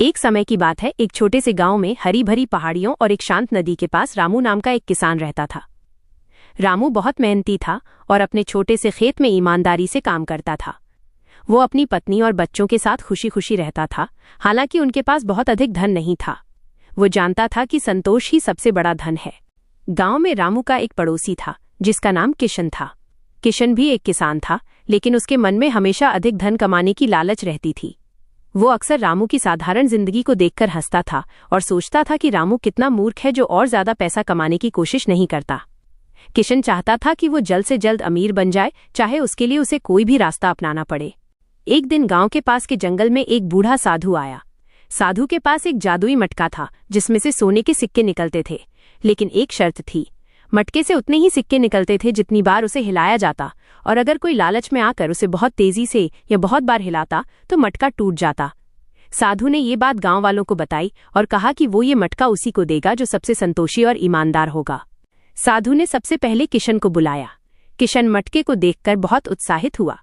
एक समय की बात है, एक छोटे से गांव में हरी भरी पहाड़ियों और एक शांत नदी के पास रामू नाम का एक किसान रहता था। रामू बहुत मेहनती था और अपने छोटे से खेत में ईमानदारी से काम करता था। वो अपनी पत्नी और बच्चों के साथ खुशी खुशी रहता था, हालांकि उनके पास बहुत अधिक धन नहीं था। वो जानता था कि संतोष ही सबसे बड़ा धन है। गांव में रामू का एक पड़ोसी था जिसका नाम किशन था। किशन भी एक किसान था, लेकिन उसके मन में हमेशा अधिक धन कमाने की लालच रहती थी। वो अक्सर रामू की साधारण जिंदगी को देखकर हंसता था और सोचता था कि रामू कितना मूर्ख है जो और ज्यादा पैसा कमाने की कोशिश नहीं करता। किशन चाहता था कि वो जल्द से जल्द अमीर बन जाए, चाहे उसके लिए उसे कोई भी रास्ता अपनाना पड़े। एक दिन गांव के पास के जंगल में एक बूढ़ा साधु आया। साधु के पास एक जादुई मटका था जिसमें से सोने के सिक्के निकलते थे, लेकिन एक शर्त थी। मटके से उतने ही सिक्के निकलते थे जितनी बार उसे हिलाया जाता, और अगर कोई लालच में आकर उसे बहुत तेजी से या बहुत बार हिलाता तो मटका टूट जाता। साधु ने ये बात गांव वालों को बताई और कहा कि वो ये मटका उसी को देगा जो सबसे संतोषी और ईमानदार होगा। साधु ने सबसे पहले किशन को बुलाया। किशन मटके को देखकर बहुत उत्साहित हुआ।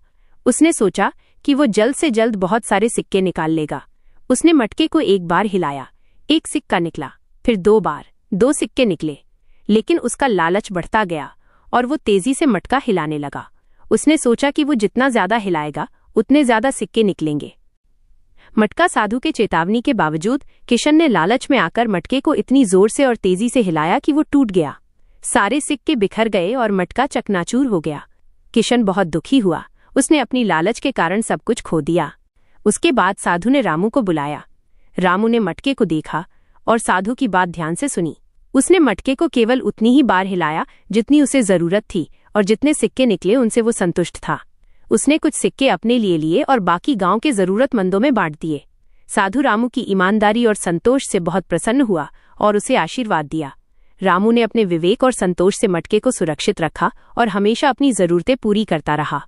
उसने सोचा कि वो जल्द से जल्द बहुत सारे सिक्के निकाल लेगा। उसने मटके को एक बार हिलाया, एक सिक्का निकला, फिर 2 बार, 2 सिक्के निकले। लेकिन उसका लालच बढ़ता गया और वो तेजी से मटका हिलाने लगा। उसने सोचा कि वो जितना ज्यादा हिलाएगा उतने ज्यादा सिक्के निकलेंगे। मटका साधु के चेतावनी के बावजूद किशन ने लालच में आकर मटके को इतनी जोर से और तेजी से हिलाया कि वो टूट गया। सारे सिक्के बिखर गए और मटका चकनाचूर हो गया। किशन बहुत दुखी हुआ। उसने अपनी लालच के कारण सब कुछ खो दिया। उसके बाद साधु ने रामू को बुलाया। रामू ने मटके को देखा और साधु की बात ध्यान से सुनी। उसने मटके को केवल उतनी ही बार हिलाया जितनी उसे जरूरत थी, और जितने सिक्के निकले उनसे वो संतुष्ट था। उसने कुछ सिक्के अपने लिए और बाकी गांव के जरूरतमंदों में बांट दिए। साधु रामू की ईमानदारी और संतोष से बहुत प्रसन्न हुआ और उसे आशीर्वाद दिया। रामू ने अपने विवेक और संतोष से मटके को सुरक्षित रखा और हमेशा अपनी जरूरतें पूरी करता रहा।